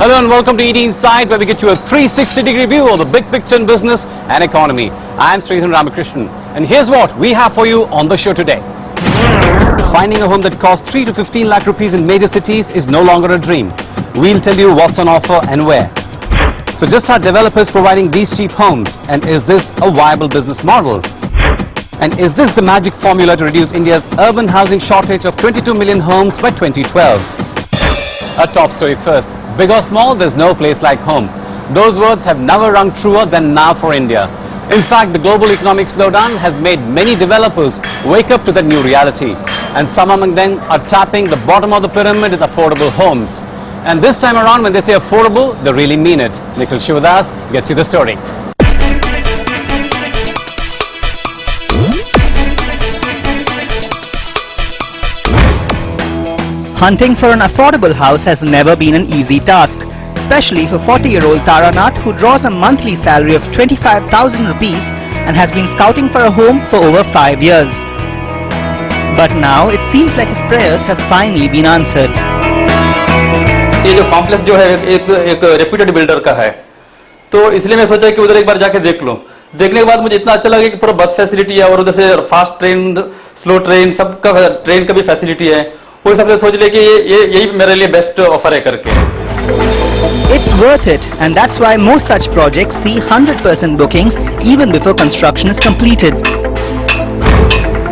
Hello and welcome to ET Insight, where we get you a 360-degree view of the big picture in business and economy. I am Sridhar Ramakrishnan, and here's what we have for you on the show today. Finding a home that costs 3 to 15 lakh rupees in major cities is no longer a dream. We'll tell you what's on offer and where. So just are developers providing these cheap homes, and is this a viable business model? And is this the magic formula to reduce India's urban housing shortage of 22 million homes by 2012? A top story first. Big or small, there's no place like home. Those words have never rung truer than now for India. In fact, the global economic slowdown has made many developers wake up to that new reality. And some among them are tapping the bottom of the pyramid with affordable homes. And this time around, when they say affordable, they really mean it. Nikhil Shivadas gets you the story. Hunting for an affordable house has never been an easy task, especially for 40-year-old Taranath, who draws a monthly salary of 25,000 rupees and has been scouting for a home for over 5 years. But now it seems like his prayers have finally been answered. ये जो complex जो है एक reputed builder का है, तो इसलिए मैं सोचा कि उधर एक बार जाके देख लो. देखने के बाद मुझे इतना अच्छा लगा कि पूरा बस फैसिलिटी है और उधर से फास्ट ट्रेन, स्लो ट्रेन, सबका ट्रेन का भी फैसिलिटी है. वो सबसे सोच ले कि यही मेरे लिए बेस्ट ऑफर है करके. It's worth it, and that's why most such projects see 100% bookings even before construction is completed.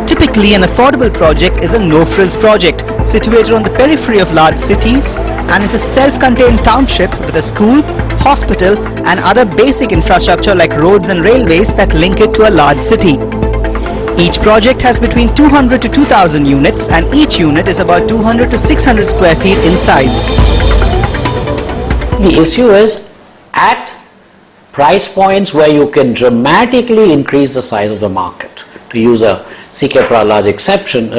Typically, an affordable project is a no-frills project situated on the periphery of large cities and is a self-contained township with a school, hospital and other basic infrastructure like roads and railways that link it to a large city. Each project has between 200 to 2000 units, and each unit is about 200 to 600 square feet in size. The issue is at price points where you can dramatically increase the size of the market, to use a C.K. Prahalad's expression,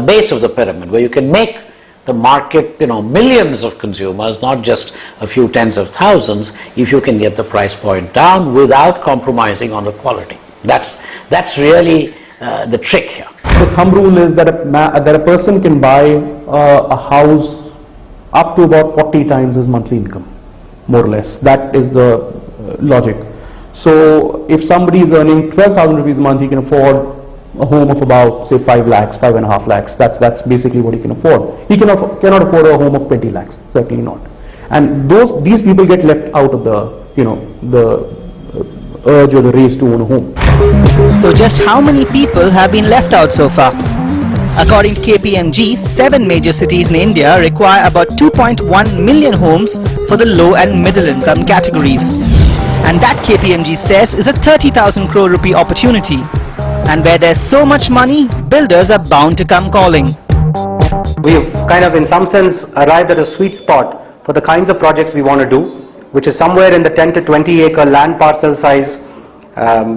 base of the pyramid, where you can make the market, millions of consumers, not just a few tens of thousands, if you can get the price point down without compromising on the quality. That's really the trick here. The thumb rule is that a person can buy a house up to about 40 times his monthly income, more or less. That is the logic. So if somebody is earning 12,000 rupees a month, he can afford a home of about, say, 5 lakhs, 5.5 lakhs. That's basically what he can afford. He cannot afford a home of 20 lakhs, certainly not. And these people get left out of the urge or the race to own a home. So just how many people have been left out so far? According to KPMG, 7 major cities in India require about 2.1 million homes for the low and middle income categories. And that, KPMG says, is a 30,000 crore rupee opportunity. And where there's so much money, builders are bound to come calling. We've kind of in some sense arrived at a sweet spot for the kinds of projects we want to do, which is somewhere in the 10 to 20 acre land parcel size,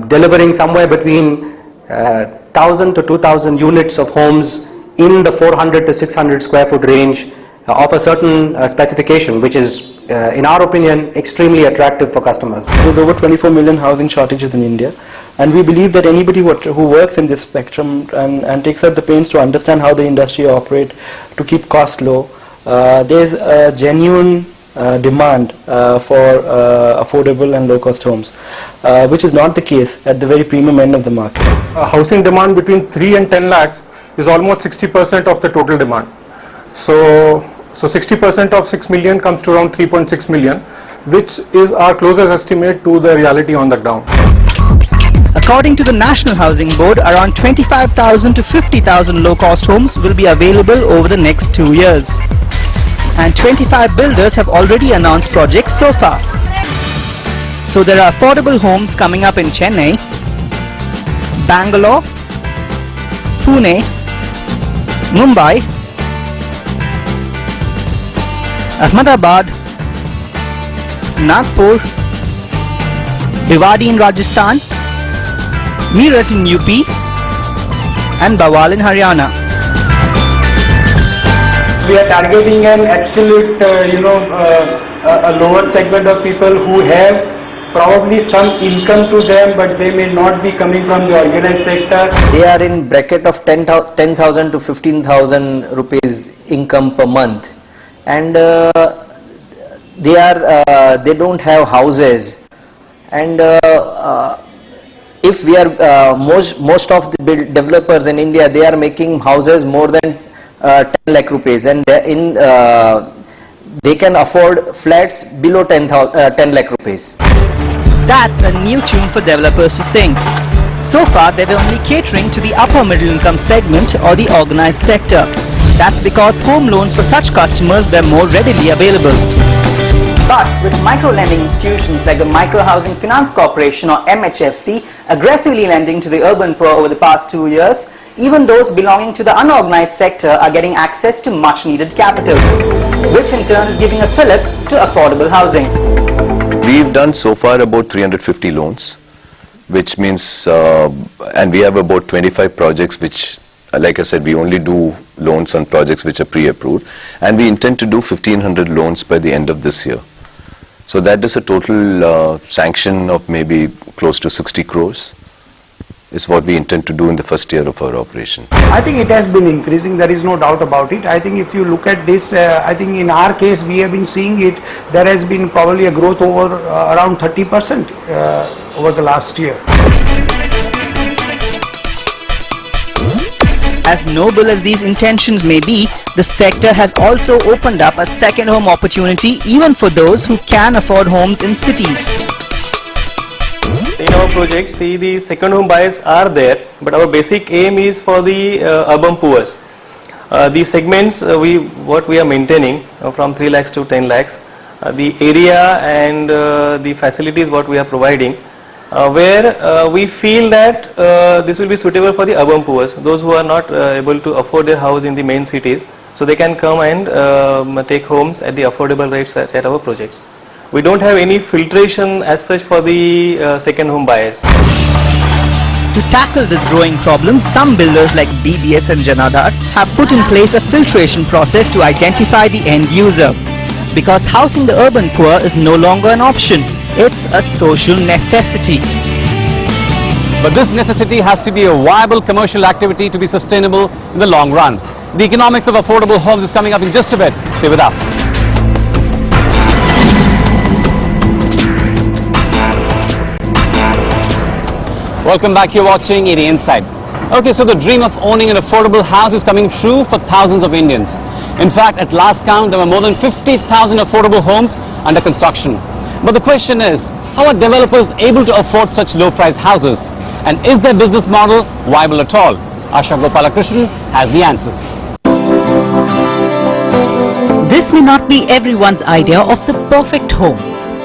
delivering somewhere between 1,000 to 2,000 units of homes in the 400 to 600 square foot range of a certain specification, which is in our opinion extremely attractive for customers. There's over 24 million housing shortages in India, and we believe that anybody who works in this spectrum and takes out the pains to understand how the industry operates to keep costs low, there's a genuine demand for affordable and low-cost homes, which is not the case at the very premium end of the market. Housing demand between 3 and 10 lakhs is almost 60% of the total demand. So 60% of 6 million comes to around 3.6 million, which is our closest estimate to the reality on the ground. According to the National Housing Board, around 25,000 to 50,000 low-cost homes will be available over the next 2 years. And 25 builders have already announced projects so far. So there are affordable homes coming up in Chennai, Bangalore, Pune, Mumbai, Ahmedabad, Nagpur, Bhiwadi in Rajasthan, Meerut in UP and Bawal in Haryana. We are targeting an absolute, a lower segment of people who have probably some income to them, but they may not be coming from the organized sector. They are in bracket of 10,000 to 15,000 rupees income per month, and they don't have houses, and if we are most of the developers in India, they are making houses more than 10 lakh rupees, and they can afford flats below 10 lakh rupees. That's a new tune for developers to sing. So far, they were only catering to the upper middle income segment or the organized sector. That's because home loans for such customers were more readily available. But with micro-lending institutions like the Micro Housing Finance Corporation or MHFC aggressively lending to the urban poor over the past 2 years, even those belonging to the unorganized sector are getting access to much-needed capital, which in turn is giving a fillip to affordable housing. We've done so far about 350 loans, which means, and we have about 25 projects which, like I said, we only do loans on projects which are pre-approved, and we intend to do 1500 loans by the end of this year. So that is a total sanction of maybe close to 60 crores is what we intend to do in the first year of our operation. I think it has been increasing, there is no doubt about it. I think if you look at this, I think in our case we have been seeing it, there has been probably a growth over around 30% over the last year. As noble as these intentions may be, the sector has also opened up a second home opportunity even for those who can afford homes in cities. In our project, see, the second home buyers are there, but our basic aim is for the urban poor. The segments what we are maintaining from 3 lakhs to 10 lakhs, the area and the facilities what we are providing, where we feel that this will be suitable for the urban poor, those who are not able to afford their house in the main cities, so they can come and take homes at the affordable rates at our projects. We don't have any filtration as such for the second home buyers. To tackle this growing problem, some builders like BBS and Janadar have put in place a filtration process to identify the end user. Because housing the urban poor is no longer an option, it's a social necessity. But this necessity has to be a viable commercial activity to be sustainable in the long run. The economics of affordable homes is coming up in just a bit. Stay with us. Welcome back, you're watching ED Inside. Okay, so the dream of owning an affordable house is coming true for thousands of Indians. In fact, at last count, there were more than 50,000 affordable homes under construction. But the question is, how are developers able to afford such low-priced houses? And is their business model viable at all? Asha Gopalakrishnan has the answers. This may not be everyone's idea of the perfect home,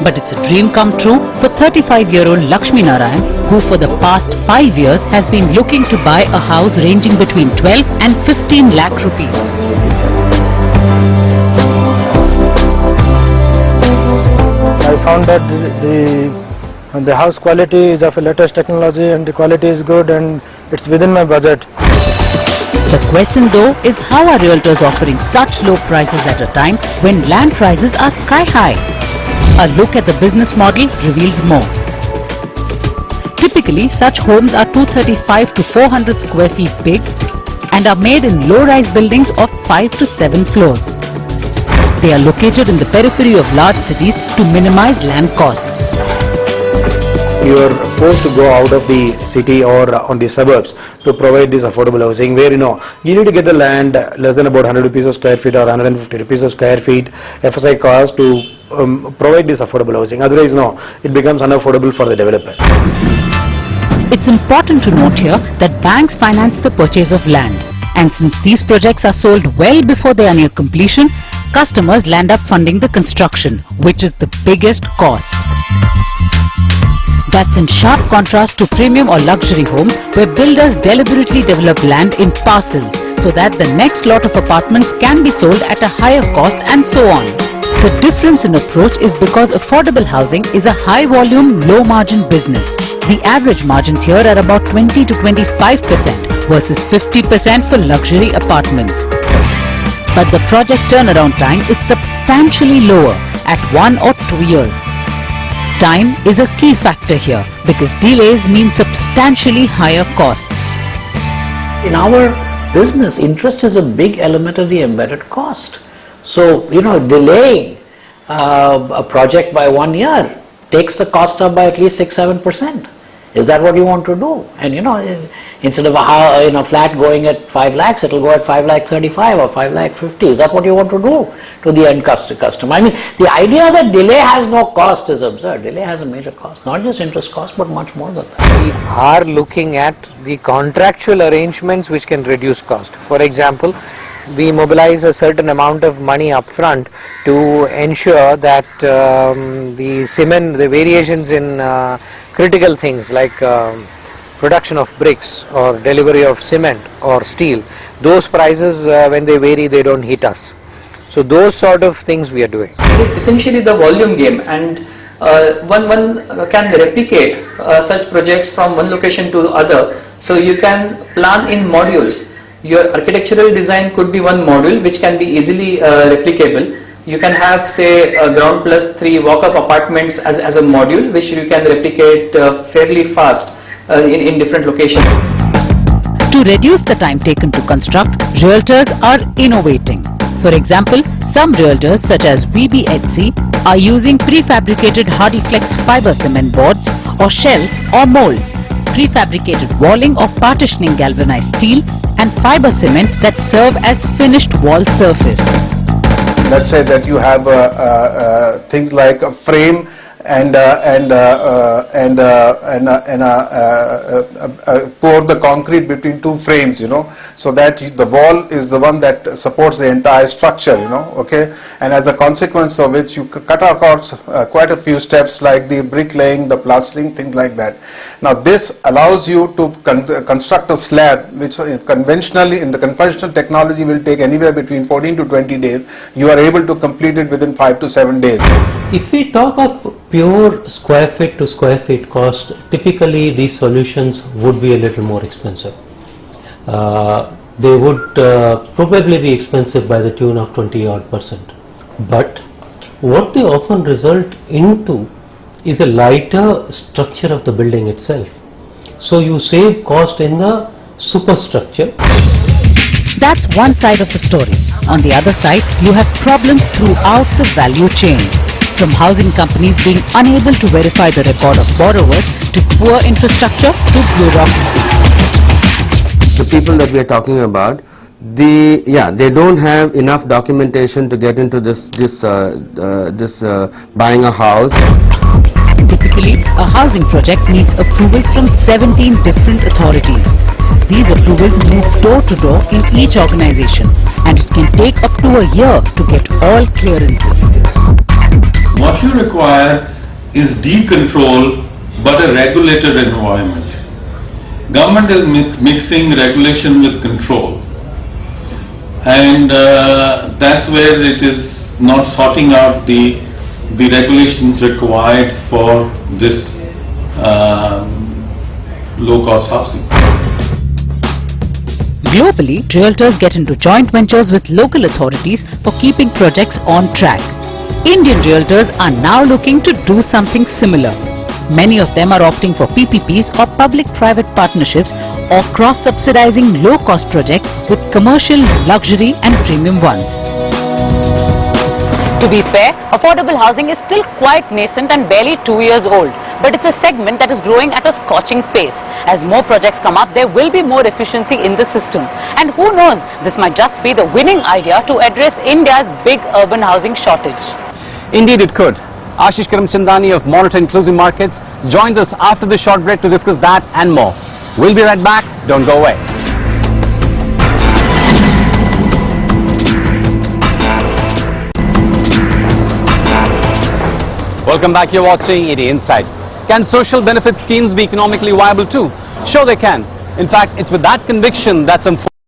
but it's a dream come true for 35-year-old Lakshmi Narayan, who for the past 5 years has been looking to buy a house ranging between 12 and 15 lakh rupees. I found that the house quality is of the latest technology and the quality is good and it's within my budget. The question though is, how are realtors offering such low prices at a time when land prices are sky high? A look at the business model reveals more. Typically, such homes are 235 to 400 square feet big and are made in low-rise buildings of 5 to 7 floors. They are located in the periphery of large cities to minimize land costs. You are forced to go out of the city or on the suburbs to provide this affordable housing, where you need to get the land less than about 100 rupees a square feet or 150 rupees a square feet FSI cost to provide this affordable housing. Otherwise, it becomes unaffordable for the developer. It's important to note here that banks finance the purchase of land, and since these projects are sold well before they are near completion, customers land up funding the construction, which is the biggest cost. That's in sharp contrast to premium or luxury homes, where builders deliberately develop land in parcels so that the next lot of apartments can be sold at a higher cost and so on. The difference in approach is because affordable housing is a high volume, low margin business. The average margins here are about 20 to 25% versus 50% for luxury apartments. But the project turnaround time is substantially lower at 1 or 2 years. Time is a key factor here because delays mean substantially higher costs. In our business, interest is a big element of the embedded cost. So, delaying a project by 1 year takes the cost up by at least 6-7%. Is that what you want to do? And instead of a flat going at 5 lakhs, it will go at 5,35,000 or 5,50,000. Is that what you want to do to the end customer? I mean, the idea that delay has no cost is absurd. Delay has a major cost, not just interest cost, but much more than that. We are looking at the contractual arrangements which can reduce cost. For example, we mobilize a certain amount of money upfront to ensure that the cement, the variations in critical things like production of bricks or delivery of cement or steel, those prices when they vary, they don't hit us. So those sort of things we are doing. It is essentially the volume game, and one can replicate such projects from one location to the other. So you can plan in modules. Your architectural design could be one module which can be easily replicable. You can have, say, ground plus 3 walk-up apartments as a module which you can replicate fairly fast in different locations. To reduce the time taken to construct, realtors are innovating. For example, some realtors such as VBHC are using prefabricated HardieFlex fiber cement boards or shells or molds, prefabricated walling or partitioning galvanized steel, and fiber cement that serve as finished wall surface. Let's say that you have things like a frame and pour the concrete between 2 frames, so that the wall is the one that supports the entire structure, okay, and as a consequence of which you cut across quite a few steps like the bricklaying, the plastering, things like that. Now this allows you to construct a slab which conventionally, in the conventional technology, will take anywhere between 14 to 20 days. You are able to complete it within 5 to 7 days. If we talk of pure square feet to square feet cost, typically these solutions would be a little more expensive. They would probably be expensive by the tune of 20-odd%. But what they often result into is a lighter structure of the building itself. So you save cost in the superstructure. That's one side of the story. On the other side, you have problems throughout the value chain. From housing companies being unable to verify the record of borrowers, to poor infrastructure, to bureaucracy. The people that we are talking about, they don't have enough documentation to get into this buying a house. Typically, a housing project needs approvals from 17 different authorities. These approvals move door to door in each organization, and it can take up to a year to get all clearances. What you require is deep control but a regulated environment. Government is mixing regulation with control, and that's where it is not sorting out the regulations required for this low-cost housing. Globally, realtors get into joint ventures with local authorities for keeping projects on track. Indian realtors are now looking to do something similar. Many of them are opting for PPPs or public-private partnerships or cross-subsidizing low-cost projects with commercial, luxury and premium ones. To be fair, affordable housing is still quite nascent and barely 2 years old. But it's a segment that is growing at a scorching pace. As more projects come up, there will be more efficiency in the system. And who knows, this might just be the winning idea to address India's big urban housing shortage. Indeed it could. Ashish Karamchandani of Monitor Inclusive Markets joins us after the short break to discuss that and more. We'll be right back. Don't go away. Welcome back. You're watching ED Insight. Can social benefit schemes be economically viable too? Sure they can. In fact, it's with that conviction that some